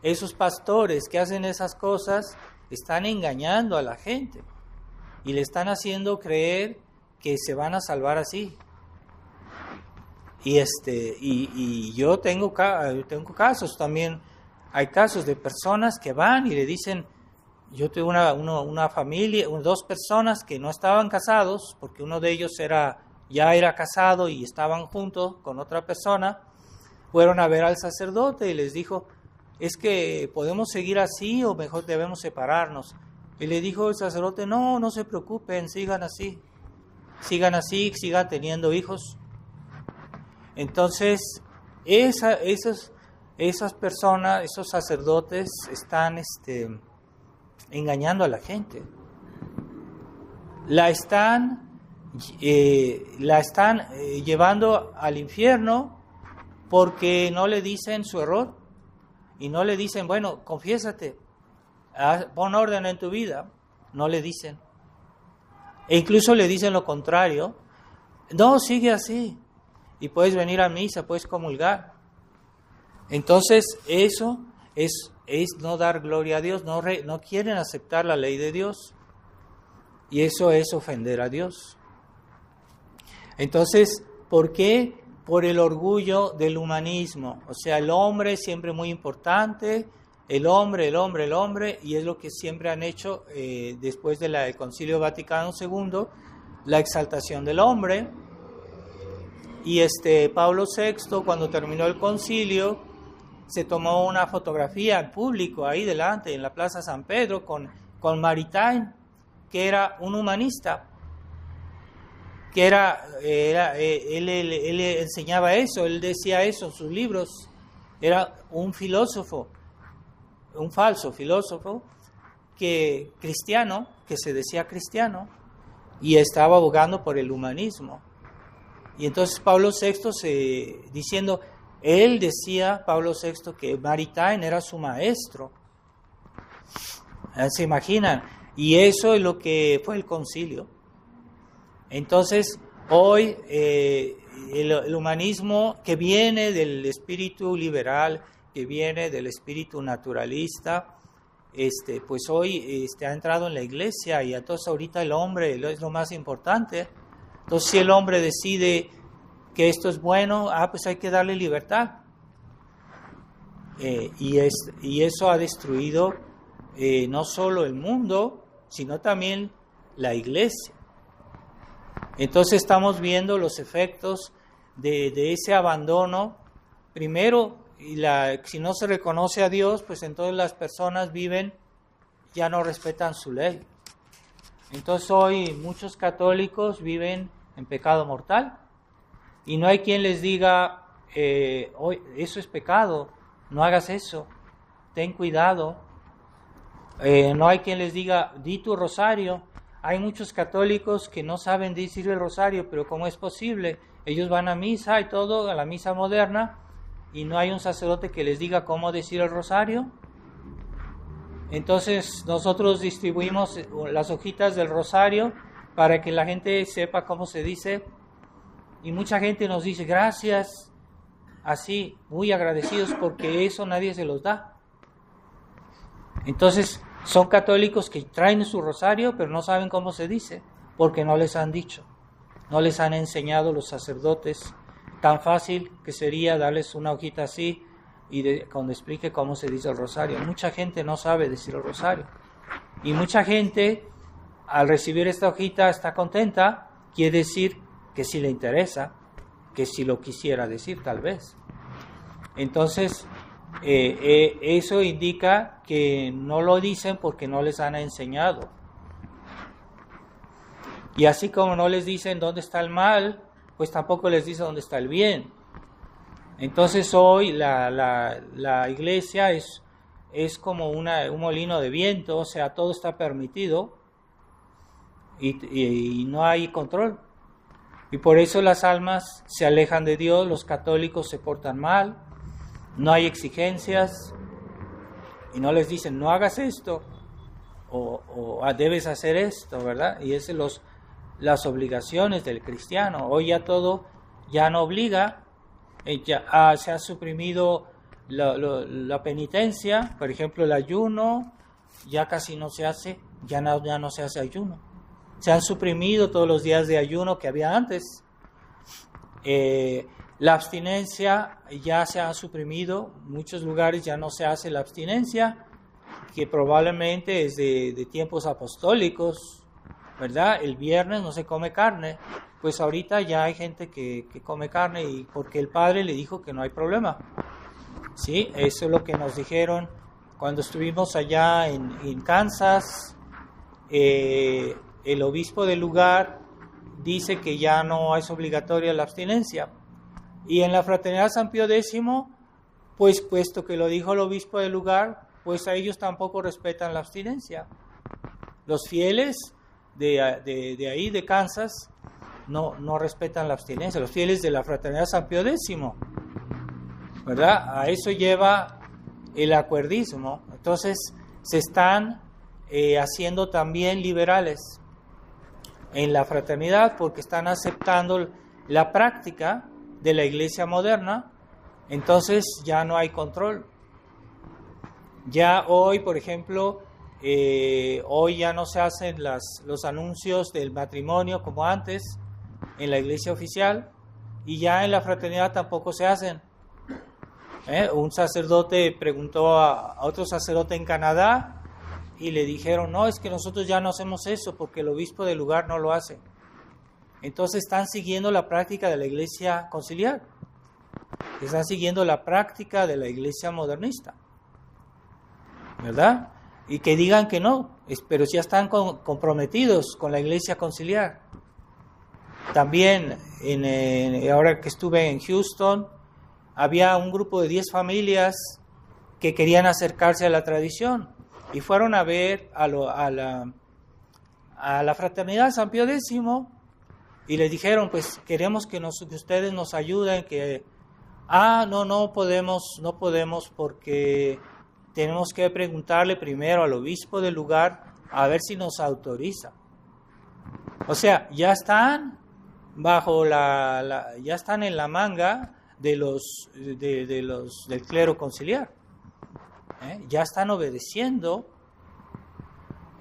Esos pastores que hacen esas cosas están engañando a la gente y le están haciendo creer que se van a salvar así. Y yo tengo casos también, hay casos de personas que van y le dicen, yo tuve una familia, 2 personas que no estaban casados, porque uno de ellos ya era casado y estaban juntos con otra persona, fueron a ver al sacerdote y les dijo, es que podemos seguir así o mejor debemos separarnos. Y le dijo el sacerdote, no se preocupen, sigan así, sigan teniendo hijos. Entonces, esas personas, esos sacerdotes están engañando a la gente. La están llevando al infierno porque no le dicen su error y no le dicen, bueno, confiésate, pon orden en tu vida. No le dicen. E incluso le dicen lo contrario. No, sigue así. Y puedes venir a misa, puedes comulgar. Entonces, eso es no dar gloria a Dios. No quieren aceptar la ley de Dios. Y eso es ofender a Dios. Entonces, ¿por qué? Por el orgullo del humanismo. O sea, el hombre es siempre muy importante. El hombre, y es lo que siempre han hecho después del Concilio Vaticano II, la exaltación del hombre. Y Pablo VI, cuando terminó el concilio, se tomó una fotografía en público ahí delante, en la Plaza San Pedro, con Maritain, que era un humanista, que él enseñaba eso, él decía eso en sus libros, era un filósofo, un falso filósofo, cristiano, que se decía cristiano, y estaba abogando por el humanismo. Y entonces Pablo VI, él decía, Pablo VI, que Maritain era su maestro. ¿Se imaginan? Y eso es lo que fue el concilio. Entonces, hoy el humanismo que viene del espíritu liberal, que viene del espíritu naturalista, pues hoy ha entrado en la iglesia y entonces ahorita el hombre es lo más importante. Entonces, si el hombre decide que esto es bueno, pues hay que darle libertad. Y eso ha destruido no solo el mundo, sino también la iglesia. Entonces estamos viendo los efectos de ese abandono. Primero, si no se reconoce a Dios, pues entonces las personas ya no respetan su ley. Entonces hoy muchos católicos viven en pecado mortal y no hay quien les diga, eso es pecado, no hagas eso, ten cuidado. No hay quien les diga, di tu rosario. Hay muchos católicos que no saben decir el rosario, pero ¿cómo es posible? Ellos van a misa y todo, a la misa moderna, y no hay un sacerdote que les diga cómo decir el rosario. Entonces nosotros distribuimos las hojitas del rosario para que la gente sepa cómo se dice, y mucha gente nos dice gracias, así, muy agradecidos, porque eso nadie se los da. Entonces son católicos que traen su rosario, pero no saben cómo se dice, porque no les han dicho, no les han enseñado los sacerdotes. Tan fácil que sería darles una hojita así y cuando explique cómo se dice el rosario. Mucha gente no sabe decir el rosario. Y mucha gente, al recibir esta hojita, está contenta, quiere decir que sí le interesa, que sí lo quisiera decir tal vez. Entonces, eso indica que no lo dicen porque no les han enseñado. Y así como no les dicen dónde está el mal, pues tampoco les dicen dónde está el bien. Entonces hoy la iglesia es como un molino de viento, o sea, todo está permitido y no hay control. Y por eso las almas se alejan de Dios, los católicos se portan mal, no hay exigencias y no les dicen no hagas esto o debes hacer esto, ¿verdad? Y esas son las obligaciones del cristiano. Hoy ya todo ya no obliga, se ha suprimido la penitencia, por ejemplo el ayuno ya casi no se hace, ya no se hace ayuno. Se han suprimido todos los días de ayuno que había antes. La abstinencia ya se ha suprimido, en muchos lugares ya no se hace la abstinencia, que probablemente es de tiempos apostólicos, ¿verdad? El viernes no se come carne, pues ahorita ya hay gente que come carne y porque el padre le dijo que no hay problema. Sí, eso es lo que nos dijeron cuando estuvimos allá en Kansas. El obispo del lugar dice que ya no es obligatoria la abstinencia. Y en la Fraternidad San Pío X, pues puesto que lo dijo el obispo del lugar, pues a ellos tampoco respetan la abstinencia. Los fieles de ahí, de Kansas, no respetan la abstinencia. Los fieles de la Fraternidad San Pío X, ¿verdad? A eso lleva el acuerdismo. Entonces se están haciendo también liberales en la fraternidad porque están aceptando la práctica de la iglesia moderna. Entonces ya no hay control. Ya hoy, por ejemplo, hoy ya no se hacen los anuncios del matrimonio como antes en la iglesia oficial, y ya en la fraternidad tampoco se hacen. Un sacerdote preguntó a otro sacerdote en Canadá y le dijeron, no, es que nosotros ya no hacemos eso porque el obispo del lugar no lo hace. Entonces están siguiendo la práctica de la iglesia conciliar, están siguiendo la práctica de la iglesia modernista, ¿verdad? Y que digan que no, pero ya están comprometidos con la iglesia conciliar. También, ahora que estuve en Houston, había un grupo de 10 familias que querían acercarse a la tradición y fueron a ver a la Fraternidad San Pío X y les dijeron, pues queremos que ustedes nos ayuden, no podemos porque tenemos que preguntarle primero al obispo del lugar a ver si nos autoriza. O sea, ya están ya están en la manga del clero conciliar. Ya están obedeciendo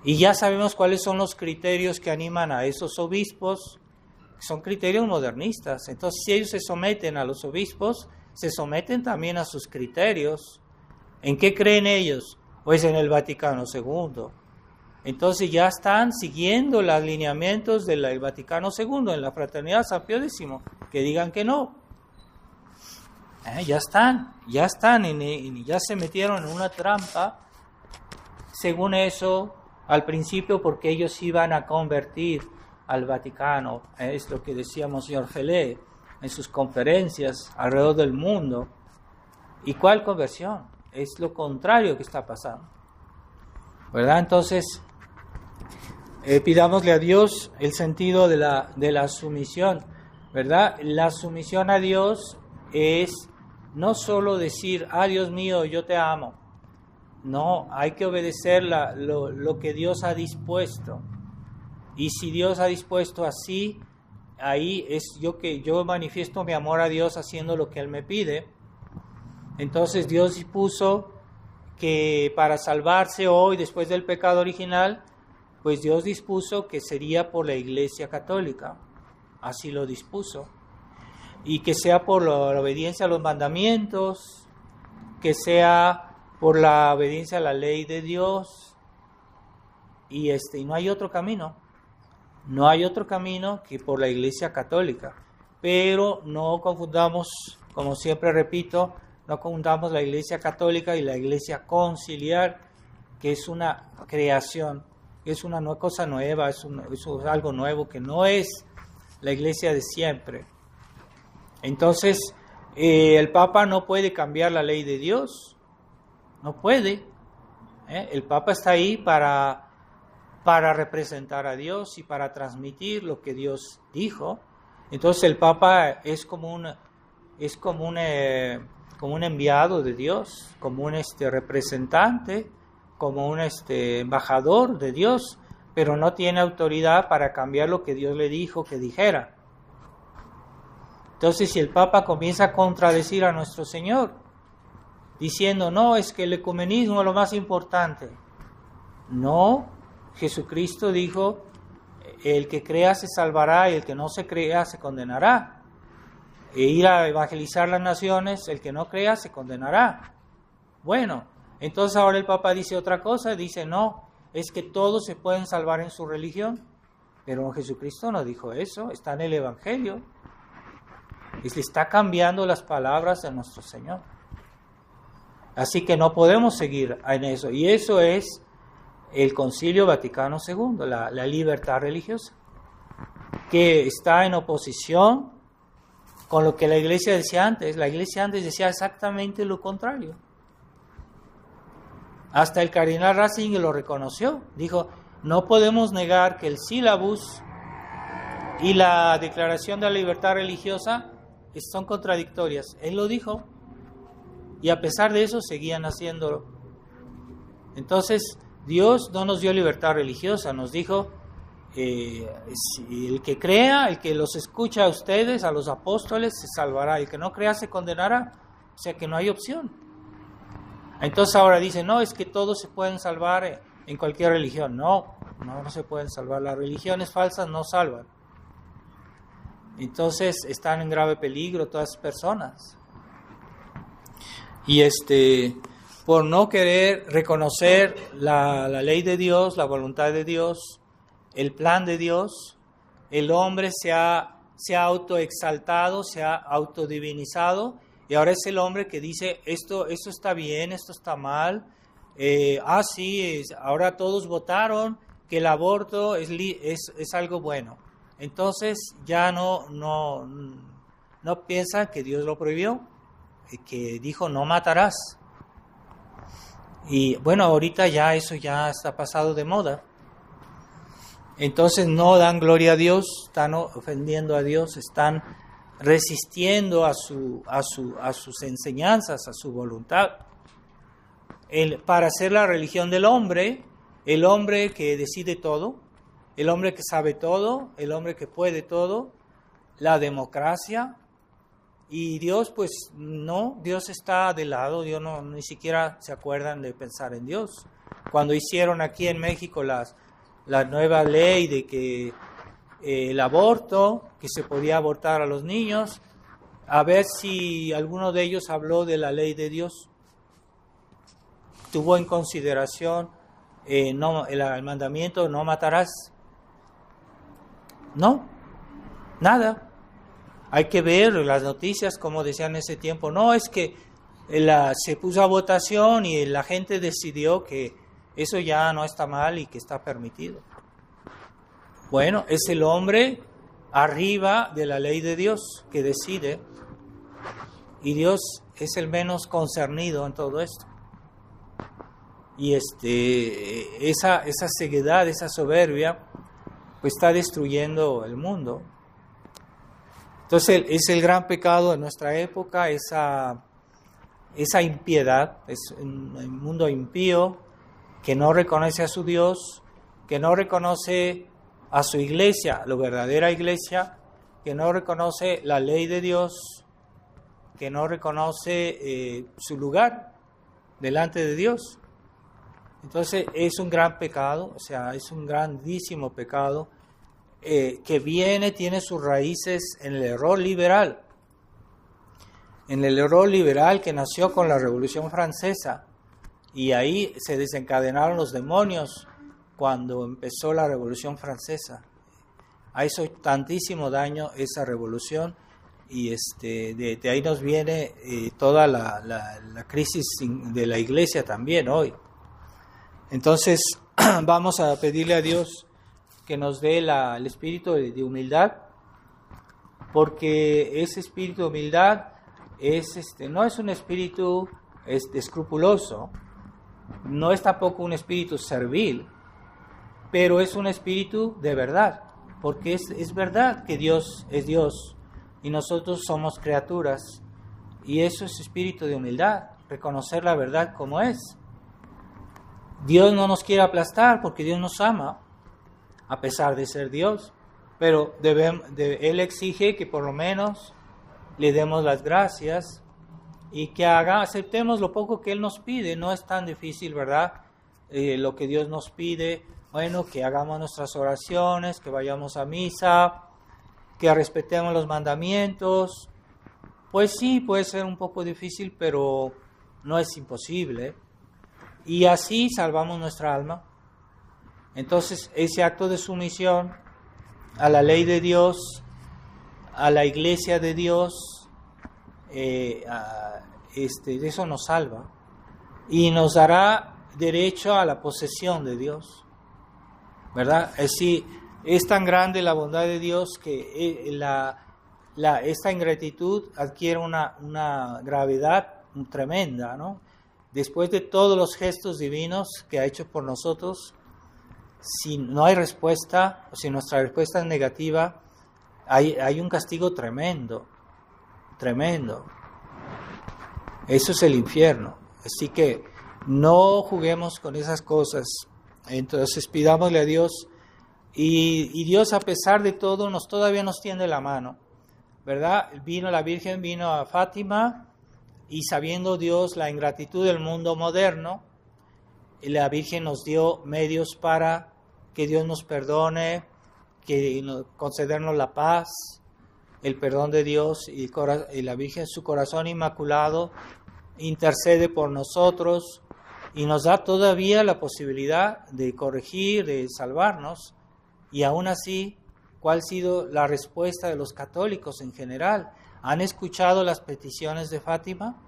y ya sabemos cuáles son los criterios que animan a esos obispos son criterios modernistas. Entonces, si ellos se someten a los obispos, se someten también a sus criterios. ¿En qué creen ellos? Pues en el Vaticano II. Entonces ya están siguiendo los lineamientos del Vaticano II, en la Fraternidad San Pío X, que digan que no. Ya se metieron en una trampa, según eso, al principio, porque ellos iban a convertir al Vaticano. Es lo que decía Monseñor Felé en sus conferencias alrededor del mundo. ¿Y cuál conversión? Es lo contrario que está pasando, ¿verdad? Entonces, pidámosle a Dios el sentido de la sumisión, ¿verdad? La sumisión a Dios es no solo decir, Dios mío, yo te amo. No, hay que obedecer lo que Dios ha dispuesto. Y si Dios ha dispuesto así, ahí es yo manifiesto mi amor a Dios haciendo lo que Él me pide. Entonces Dios dispuso que para salvarse hoy, después del pecado original, pues Dios dispuso que sería por la Iglesia Católica. Así lo dispuso. Y que sea por la obediencia a los mandamientos, que sea por la obediencia a la ley de Dios. Y no hay otro camino. No hay otro camino que por la Iglesia Católica. Pero no confundamos, como siempre repito, no confundamos la Iglesia Católica y la Iglesia Conciliar, que es una creación, es una cosa nueva, es algo nuevo que no es la Iglesia de siempre. Entonces, el Papa no puede cambiar la ley de Dios, no puede. El Papa está ahí para representar a Dios y para transmitir lo que Dios dijo. Entonces el Papa es como un enviado de Dios, como un representante, como un embajador de Dios, pero no tiene autoridad para cambiar lo que Dios le dijo que dijera. Entonces, si el Papa comienza a contradecir a nuestro Señor, diciendo, no, es que el ecumenismo es lo más importante. No, Jesucristo dijo, el que crea se salvará y el que no se crea se condenará. E ir a evangelizar las naciones, el que no crea se condenará. Bueno, entonces ahora el Papa dice otra cosa, dice, no, es que todos se pueden salvar en su religión. Pero Jesucristo no dijo eso, está en el Evangelio. Y se está cambiando las palabras de nuestro Señor. Así que no podemos seguir en eso. Y eso es el Concilio Vaticano II, la libertad religiosa, que está en oposición con lo que la Iglesia decía antes. La Iglesia antes decía exactamente lo contrario. Hasta el cardenal Ratzinger lo reconoció. Dijo, no podemos negar que el sílabus y la Declaración de la Libertad Religiosa son contradictorias. Él lo dijo. Y a pesar de eso seguían haciéndolo. Entonces, Dios no nos dio libertad religiosa, nos dijo, el que crea, el que los escucha a ustedes, a los apóstoles, se salvará, el que no crea se condenará, o sea que no hay opción. Entonces ahora dicen, no, es que todos se pueden salvar en cualquier religión. No se pueden salvar, las religiones falsas no salvan. Entonces están en grave peligro todas las personas. Y por no querer reconocer la ley de Dios, la voluntad de Dios, el plan de Dios, el hombre se ha autoexaltado, se ha autodivinizado, y ahora es el hombre que dice, esto está bien, esto está mal, ahora todos votaron que el aborto es algo bueno. Entonces ya no piensan que Dios lo prohibió, que dijo no matarás. Y bueno, ahorita ya eso ya está pasado de moda. Entonces no dan gloria a Dios, están ofendiendo a Dios, están resistiendo a sus enseñanzas, a su voluntad. Para hacer la religión del hombre, el hombre que decide todo, el hombre que sabe todo, el hombre que puede todo, la democracia. Y Dios, pues no, Dios está de lado, Dios ni siquiera se acuerdan de pensar en Dios. Cuando hicieron aquí en México la nueva ley de que el aborto, que se podía abortar a los niños, a ver si alguno de ellos habló de la ley de Dios. Tuvo en consideración el mandamiento no matarás. No, nada. Hay que ver las noticias, como decían en ese tiempo. No, es que se puso a votación y la gente decidió que eso ya no está mal y que está permitido. Bueno, es el hombre arriba de la ley de Dios que decide, y Dios es el menos concernido en todo esto. Y esa ceguedad, esa soberbia, pues está destruyendo el mundo. Entonces es el gran pecado de nuestra época, esa impiedad, es un mundo impío que no reconoce a su Dios, que no reconoce a su iglesia, la verdadera iglesia, que no reconoce la ley de Dios, que no reconoce su lugar delante de Dios. Entonces es un gran pecado, o sea, es un grandísimo pecado que tiene sus raíces en el error liberal. En el error liberal que nació con la Revolución Francesa, y ahí se desencadenaron los demonios cuando empezó la Revolución Francesa. Hizo tantísimo daño esa revolución, y de ahí nos viene toda la crisis de la iglesia también hoy. Entonces vamos a pedirle a Dios que nos dé el espíritu de humildad, porque ese espíritu de humildad no es un espíritu escrupuloso, no es tampoco un espíritu servil, pero es un espíritu de verdad, porque es verdad que Dios es Dios y nosotros somos criaturas, y eso es espíritu de humildad, reconocer la verdad como es. Dios no nos quiere aplastar porque Dios nos ama, a pesar de ser Dios, pero Él exige que por lo menos le demos las gracias y que aceptemos lo poco que Él nos pide. No es tan difícil, ¿verdad? Lo que Dios nos pide, bueno, que hagamos nuestras oraciones, que vayamos a misa, que respetemos los mandamientos. Pues sí, puede ser un poco difícil, pero no es imposible. Y así salvamos nuestra alma. Entonces, ese acto de sumisión a la ley de Dios, a la iglesia de Dios, de eso nos salva y nos dará derecho a la posesión de Dios, ¿verdad? Es tan grande la bondad de Dios que esta ingratitud adquiere una gravedad tremenda, ¿no? Después de todos los gestos divinos que ha hecho por nosotros, si no hay respuesta, o si nuestra respuesta es negativa, hay un castigo tremendo, tremendo. Eso es el infierno. Así que no juguemos con esas cosas. Entonces pidámosle a Dios, y Dios, a pesar de todo, todavía nos tiende la mano, ¿verdad? La Virgen vino a Fátima, y sabiendo Dios la ingratitud del mundo moderno, la Virgen nos dio medios para que Dios nos perdone, concedernos la paz, el perdón de Dios, y la Virgen, su corazón inmaculado, intercede por nosotros y nos da todavía la posibilidad de corregir, de salvarnos. Y aún así, ¿cuál ha sido la respuesta de los católicos en general? ¿Han escuchado las peticiones de Fátima?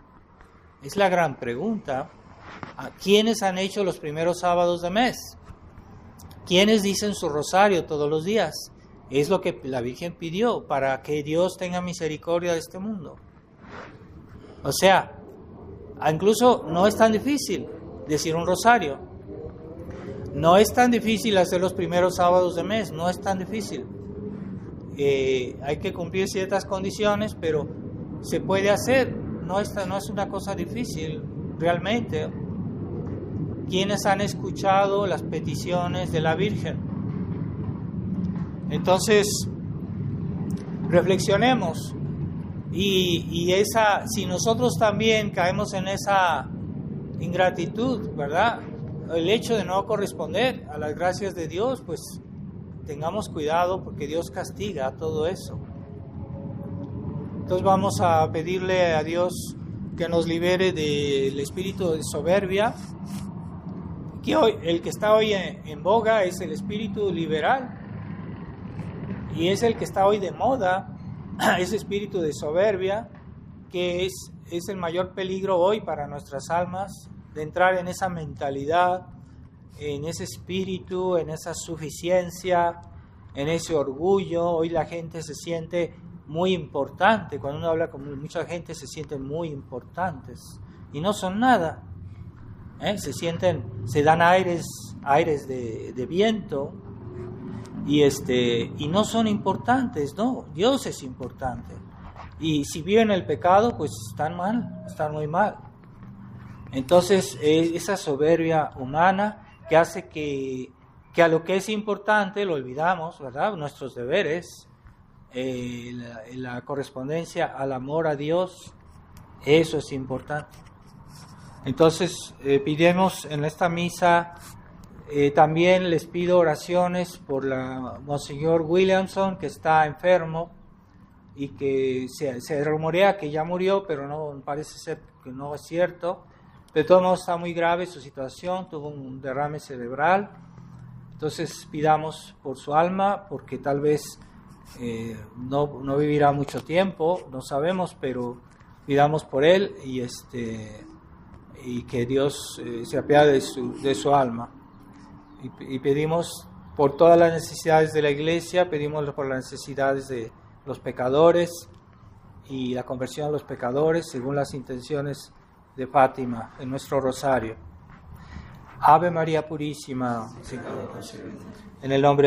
Es la gran pregunta. ¿A quiénes han hecho los primeros sábados de mes? ¿Quiénes dicen su rosario todos los días? Es lo que la Virgen pidió para que Dios tenga misericordia de este mundo. O sea, incluso no es tan difícil decir un rosario. No es tan difícil hacer los primeros sábados de mes, no es tan difícil. Hay que cumplir ciertas condiciones, pero se puede hacer. No es una cosa difícil realmente. ¿Quiénes han escuchado las peticiones de la Virgen? Entonces, reflexionemos. Y si nosotros también caemos en esa ingratitud, ¿verdad? El hecho de no corresponder a las gracias de Dios, pues tengamos cuidado porque Dios castiga todo eso. Entonces vamos a pedirle a Dios que nos libere del espíritu de soberbia, que hoy, el que está hoy en boga es el espíritu liberal, y es el que está hoy de moda, ese espíritu de soberbia, que es el mayor peligro hoy para nuestras almas, de entrar en esa mentalidad, en ese espíritu, en esa suficiencia, en ese orgullo. Hoy la gente se siente muy importante. Cuando uno habla con mucha gente se sienten muy importantes y no son nada. Se dan aires de viento y no son importantes. No, Dios es importante. Y si viven el pecado, pues están mal, están muy mal. Entonces, esa soberbia humana que hace que a lo que es importante lo olvidamos, ¿verdad? Nuestros deberes, la correspondencia al amor a Dios, eso es importante. Entonces, pidemos en esta misa, también les pido oraciones por Monseñor Williamson, que está enfermo y que se rumorea que ya murió, pero no parece ser que no es cierto. De todos modos está muy grave su situación, tuvo un derrame cerebral. Entonces pidamos por su alma, porque tal vez no vivirá mucho tiempo, no sabemos, pero pidamos por él y que Dios se apiade de su alma. Y pedimos por todas las necesidades de la iglesia, pedimos por las necesidades de los pecadores y la conversión de los pecadores según las intenciones de Fátima en nuestro rosario. Ave María Purísima, en el nombre